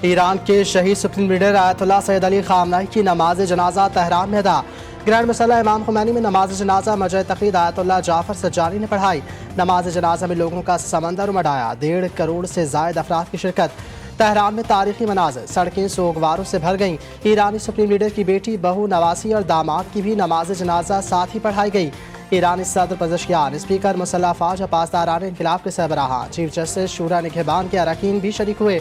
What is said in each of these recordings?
Iran के शहीद supreme leader Ayatollah Syed Ali Khamenei की नमाज जनाजा तेहरान में अदा। ग्रैंड मुसल्ला इमाम खुमैनी में नमाज जनाजा मजह तक़रीद आयतुल्लाह जाफर सज्जानी ने पढ़ाई। नमाज जनाजा में लोगों का समंदर उमड़ आया। 1.5 करोड़ से जायद अफराद की शिरकत। तेहरान में तारीखी मनाज़िर, सड़कें सोगवारों से भर गईं। ईरानी सुप्रीम लीडर की बेटी, बहू, नवासी और दामाद की भी नमाज जनाजा साथ ही पढ़ाई गई। ईरानी सदर पज़ेश्कियान, स्पीकर मुसल्लह अफ़वाज और पासदारान इनक़िलाब के सरबराह, चीफ जस्टिस शूरा निगहबान के अरकान भी शरीक हुए।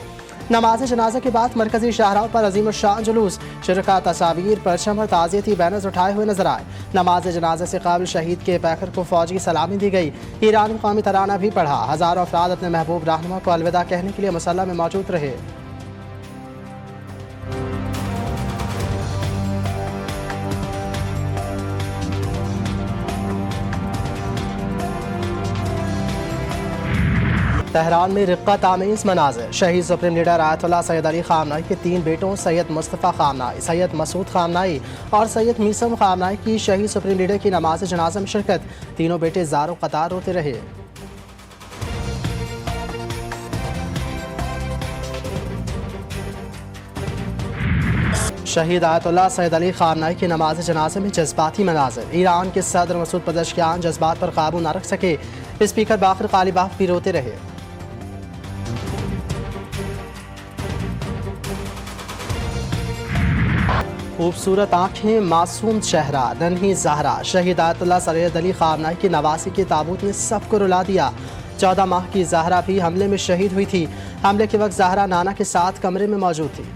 नमाज जनाजा के बाद मरकजी शाहराह पर अजीम शान जुलूस, शुरका, तस्वीर, परचम और ताज़ियती बैनर्स उठाए हुए नजर आए। नमाज जनाजा से काबिल शहीद के पैकर को फौजी सलामी दी गई। ईरानी कौमी तराना भी पढ़ा। हज़ारों अफराद अपने महबूब रहनुमा को अलविदा कहने के लिए मुसल्ला में मौजूद रहे। तेहरान में रिक्कत आमीज़ मनाज़िर। शहीद supreme leader Ayatollah Syed Ali Khamenei के 3 बेटों सैयद मुस्तफ़ा खामनेई, सैयद मसूद खामनेई और सैयद मीसम खामनेई की शहीद सुप्रीम लीडर की नमाज जनाजा में शिरकत। तीनों बेटे ज़ारो कतार रोते रहे। शहीद आयतुल्लाह सैयद अली खामनेई की नमाज जनाजे में जज्बाती मनाज़िर। ईरान के सदर मसूद पज़ेश्कियान जज्बात पर काबू न रख सके। स्पीकर बाकर कालिबाफ भी रोते रहे। खूबसूरत आंखें, मासूम चेहरा, नन्ही ज़हरा। शहीद आयतुल्लाह सैयद अली खामनेई की नवासी के ताबूत ने सबको रुला दिया। 14 माह की ज़हरा भी हमले में शहीद हुई थी। हमले के वक्त ज़हरा नाना के साथ कमरे में मौजूद थी।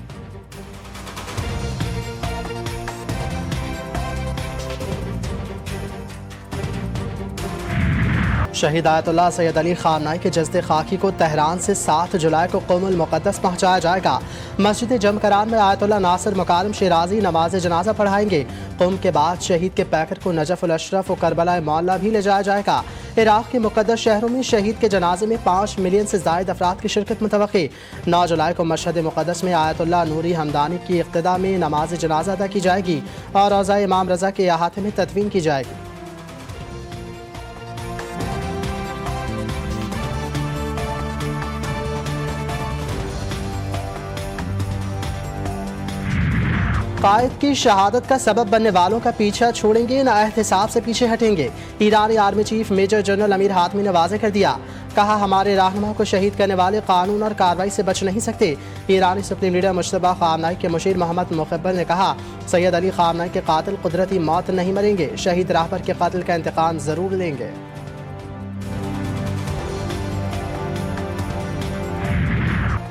शहीद आयतुल्लाह सैयद अली खामनेई के जस्दे खाकी को तेहरान से 7 जुलाई को क़ुमुल मुक़द्दस पहुँचाया जाएगा। मस्जिद जमकरान में आयतुल्लाह नासिर मुकाररम शिराजी नमाज जनाजा पढ़ाएंगे। क़ुम के बाद शहीद के पैकर को नजफ़ उल अशरफ और करबला मौला भी ले जाया जाएगा। इराक़ के मुक़द्दस शहरों में शहीद के जनाजे में 5 मिलियन से ज़ायद अफराद की शिरकत मुतवक्की। 9 जुलाई को मशहद मुक़द्दस में आयतुल्लाह नूरी हमदानी की इक़्तिदा में नमाज जनाजा अदा की जाएगी और रोज़ा इमाम रज़ा के अहाते में तदवीन की जाएगी। कायद की शहादत का सबब बनने वालों का पीछा छोड़ेंगे न एहतिसाब से पीछे हटेंगे। ईरानी army chief major general Amir Hatami ने वाज़ेह कर दिया। कहा, हमारे रहनुमा को शहीद करने वाले कानून और कार्रवाई से बच नहीं सकते। ईरानी सुप्रीम लीडर मुश्तबा खामनेई के मुशीर मोहम्मद मुक़ब्बिल ने कहा, सैयद अली खामनेई के कातिल कुदरती मौत नहीं मरेंगे। शहीद राहबर के कातिल का इंतकाम ज़रूर लेंगे।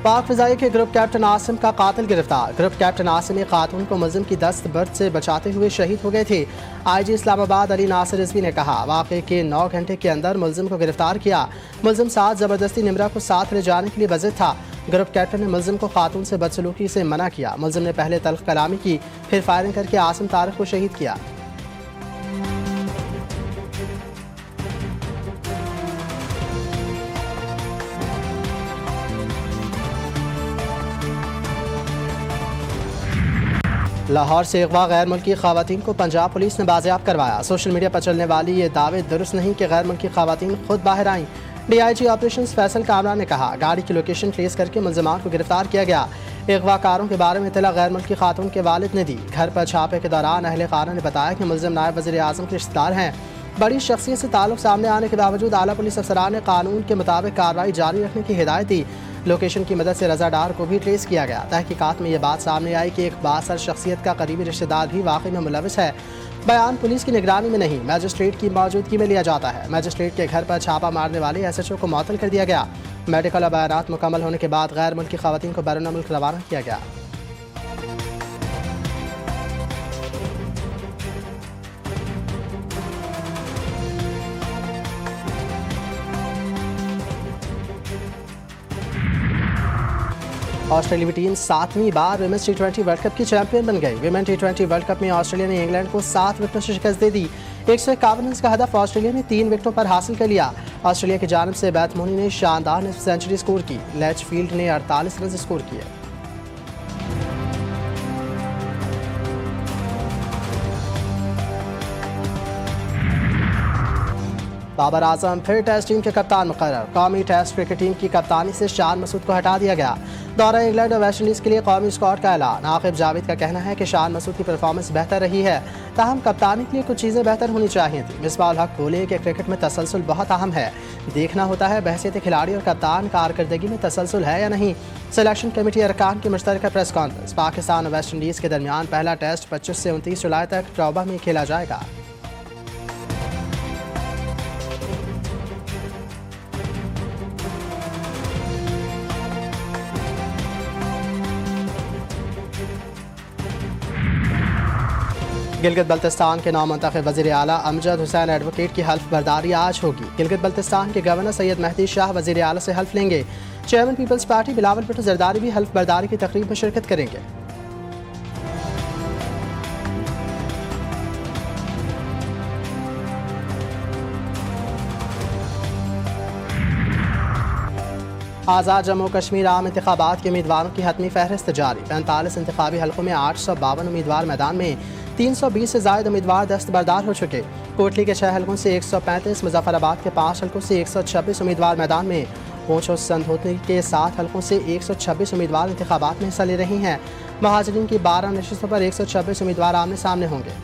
पाक फ़िज़ाई के ग्रुप कैप्टन आसिम का कातिल गिरफ्तार। ग्रुप कैप्टन आसिम एक खातून को मुल्ज़िम की दस्त बर्द से बचाते हुए शहीद हो गए थे। IG इस्लामाबाद अली नासिर रिजवी ने कहा, वाक़े के 9 घंटे के अंदर मुल्ज़िम को गिरफ्तार किया। मुल्ज़िम साथ ज़बरदस्ती निमरा को साथ ले जाने के लिए वज़िद था। ग्रुप कैप्टन ने मुल्ज़िम को खातून से बदसलूकी से मना किया। मुल्ज़िम ने पहले तल्ख़ कलामी की, फिर फायरिंग करके आसिम तारिक को शहीद किया। लाहौर से अगवा गैर मुल्की ख़वातीन को पंजाब पुलिस ने बाजियाब करवाया। सोशल मीडिया पर चलने वाली ये दावे दुरुस्त नहीं कि गैर मुल्की ख़वातीन खुद बाहर आईं। DIG ऑपरेशन फैसल कामरा ने कहा, गाड़ी की लोकेशन ट्रेस करके मुल्ज़िमान को गिरफ्तार किया गया। अगवाकारों के बारे में इत्तला गैर मुल्की खातून के वालिद ने दी। घर पर छापे के दौरान अहले खाना ने बताया कि मुल्ज़िम नायब वज़ीर आज़म के रिश्तेदार हैं। बड़ी शख्सियत से ताल्लुक़ सामने आने के बावजूद आला पुलिस अफसरान ने कानून के मुताबिक कार्रवाई जारी रखने की हिदायत दी। लोकेशन की मदद से रज़ादार को भी ट्रेस किया गया। तहकीकात में यह बात सामने आई कि एक बासर शख्सियत का करीबी रिश्तेदार भी वाक़ई में मुलविस है। बयान पुलिस की निगरानी में नहीं, मजिस्ट्रेट की मौजूदगी में लिया जाता है। मजिस्ट्रेट के घर पर छापा मारने वाले SHO को मुअत्तल कर दिया गया। मेडिकल और बयानात मुकम्मल होने के बाद गैर मुल्की ख़वातीन को बैरून मुल्क रवाना किया गया। ऑस्ट्रेलियाई टीम 7वीं बार विमेंस T20 वर्ल्ड कप की चैंपियन बन गई। विमेन T20 वर्ल्ड कप में ऑस्ट्रेलिया ने इंग्लैंड को 7 विकेटों से शिकस्त दे दी। 151 रन का हदफ ऑस्ट्रेलिया ने 3 विकेटों पर हासिल कर लिया। ऑस्ट्रेलिया की जानिब से बैथ मोनी ने शानदार निस्फ सेंचुरी स्कोर की। लैचफील्ड ने 48 रन स्कोर किए। बाबर आजम फिर टेस्ट टीम के कप्तान मुकर्रर। कौमी टेस्ट क्रिकेट टीम की कप्तानी से शान मसूद को हटा दिया गया। दौरा इंग्लैंड और वेस्ट इंडीज़ के लिए कौमी स्क्वाड का ऐलान। आकिब जावेद का कहना है कि शान मसूद की परफॉर्मेंस बेहतर रही है, ताहम कप्तानी के लिए कुछ चीज़ें बेहतर होनी चाहिए थी। मिसबाह हक बोले कि क्रिकेट में तसलसल बहुत अहम है, देखना होता है बहसीत खिलाड़ी और कप्तान कारकर्दगी में तसलसल है या नहीं। सिलेक्शन कमेटी अरकान की मुश्तरका प्रेस कॉन्फ्रेंस। पाकिस्तान और वेस्ट इंडीज़ के दरमियान पहला टेस्ट 25 से 29 जुलाई तक ट्रौबा में खेला जाएगा। गिलगित बल्तिस्तान के नामुंतखब वज़ीर आला अमजद हुसैन एडवोकेट की हल्फ बर्दारी आज होगी। गिलगित बल्तिस्तान के गवर्नर सैयद मेहदी शाह वज़ीर आला से हल्फ लेंगे। चेयरमैन पीपल्स पार्टी बिलावल भुट्टो जरदारी भी हल्फ बर्दारी की तकरीब में शिरकत करेंगे। आज़ाद जम्मू कश्मीर आम इंतखाबात के उम्मीदवारों की हतमी फहरिस्त जारी। 45 इंतखाबी हल्कों में 852 उम्मीदवार मैदान में, 320 से ज़ायद उम्मीदवार दस्तबरदार हो चुके। कोटली के 6 हल्कों से 135, मुजफ्फराबाद के 5 हल्कों से 126 उम्मीदवार मैदान में, पूंछ और संधोतनी के 7 हल्कों से 126 उम्मीदवार इंतखाबात में हिस्सा ले रही हैं। महाजरीन की 12 नशिस्तों पर 126 उम्मीदवार आमने सामने होंगे।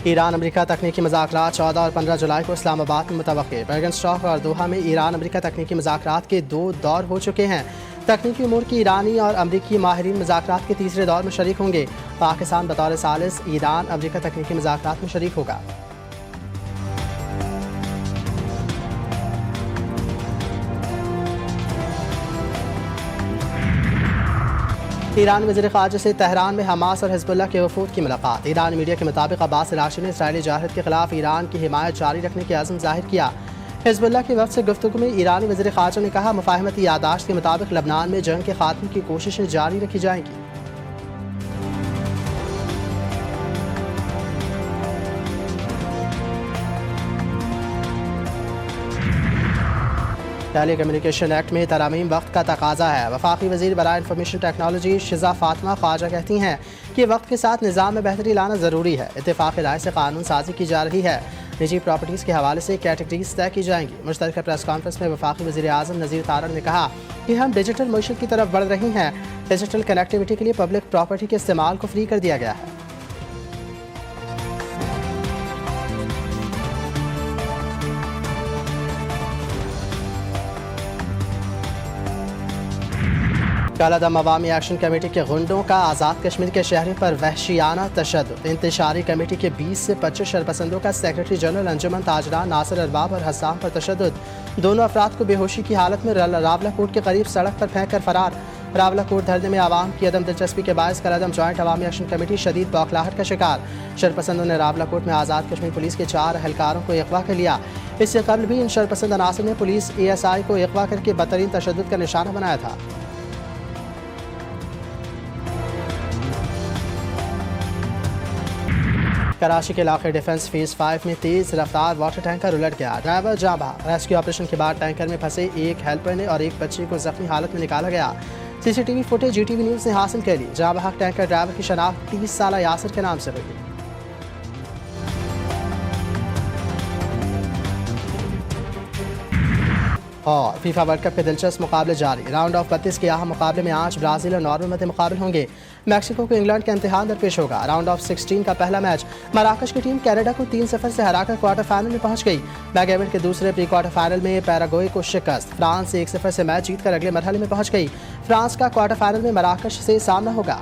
ईरान अमेरिका तकनीकी मुज़ाकरात 14 और 15 जुलाई को इस्लामाबाद में मुतवक्किल। बर्गनस्टॉक और दोहा में ईरान अमेरिका तकनीकी मुज़ाकरात के 2 दौर हो चुके हैं। तकनीकी उमूर की ईरानी और अमरीकी माहिरीन मुज़ाकरात के तीसरे दौर में शरीक होंगे। पाकिस्तान बतौर सालिस ईरान अमेरिका तकनीकी मुज़ाकरात में शरीक होगा। ईरान वज़ीर ख़ारजा से तेहरान में हमास और हिज़्बुल्लाह के वफूद की मुलाकात। ईरानी मीडिया के मुताबिक अब्बास अराग़ची ने इसराइली जाहिद के खिलाफ ईरान की हिमायत जारी रखने की अज़्म ज़ाहिर किया। हिज़्बुल्लाह के वफ़द से गुफ्तगू में ईरानी वज़ीर ख़ारजा ने कहा, मुफ़ाहमती यादाश्त के मुताबिक लबनान में जंग के खात्मे की कोशिशें जारी रखी जाएंगी। टेली कम्युनिकेशन एक्ट में तरमीम वक्त का तकाजा है। वफाकी वज़ीर बराए इंफॉर्मेशन टेक्नोलॉजी शिजा फातिमा ख्वाजा कहती हैं कि वक्त के साथ निज़ाम में बेहतरी लाना ज़रूरी है। इत्तेफाक़ राय से कानून साजी की जा रही है। निजी प्रॉपर्टीज़ के हवाले से कैटेगरीज तय की जाएंगी। मुश्तरका प्रेस कॉन्फ्रेंस में वफाकी वज़ीर आज़म नज़ीर तारड़ ने कहा कि हम डिजिटल मईशत की तरफ बढ़ रहे हैं। डिजिटल कनेक्टिविटी के लिए पब्लिक प्रॉपर्टी के इस्तेमाल को फ्री कर दिया गया है। कालादम अवामी एक्शन कमेटी के गुंडों का आज़ाद कश्मीर के शहरी पर वहशियाना तशद्दुद। इंतशारी कमेटी के 20 से 25 शरपसंदों का सेक्रेटरी जनरल अंजुमन ताजरान नासिर अरबाब और हस्साम पर तशद्दुद। दोनों अफराद को बेहोशी की हालत में रावलाकोट के करीब सड़क पर फेंक कर फरार। रावलाकोट धरने में आवाम की अदम दिलचस्पी के बायस कालादम जॉइंट अवामी एक्शन कमेटी शदीद बौखलाहट का शिकार। शरपसंदों ने रावलाकोट में आज़ाद कश्मीर पुलिस के 4 अहलकारों को अगवा कर लिया। इससे कबल भी इन शरपसंद अनासर ने पुलिस ASI को अगवा करके बदतरीन तशद्दुद का निशाना बनाया था। कराची के इलाके डिफेंस फेज 5 में तेज रफ्तार वाटर टैंकर उलट गया। ड्राइवर जाँ बहक। रेस्क्यू ऑपरेशन के बाद टैंकर में फंसे एक हेल्पर ने और एक बच्चे को जख्मी हालत में निकाला गया। CCTV फुटेज GTV न्यूज़ ने हासिल कर ली। जाँ बहक टैंकर ड्राइवर की शनाख्त 30 साल यासिर के नाम से हुई। और फीफा वर्ल्ड कप के दिलचस्प मुकाबले जारी। राउंड ऑफ 32 के अहम मुकाबले में आज ब्राज़ील और नॉर्वे मध्य मुकाबले होंगे। मैक्सिको को इंग्लैंड का इम्तिहान दरपेश होगा। राउंड ऑफ 16 का पहला मैच मराकश की टीम कनाडा को 3-0 से हराकर क्वार्टर फाइनल में पहुंच गई। बैगेमेंट के दूसरे प्री क्वार्टर फाइनल में पैराग्वे को शिकस्त। फ्रांस 1-0 से मैच जीतकर अगले मरहले में पहुंच गई। फ्रांस का क्वार्टर फाइनल में मराकश से सामना होगा।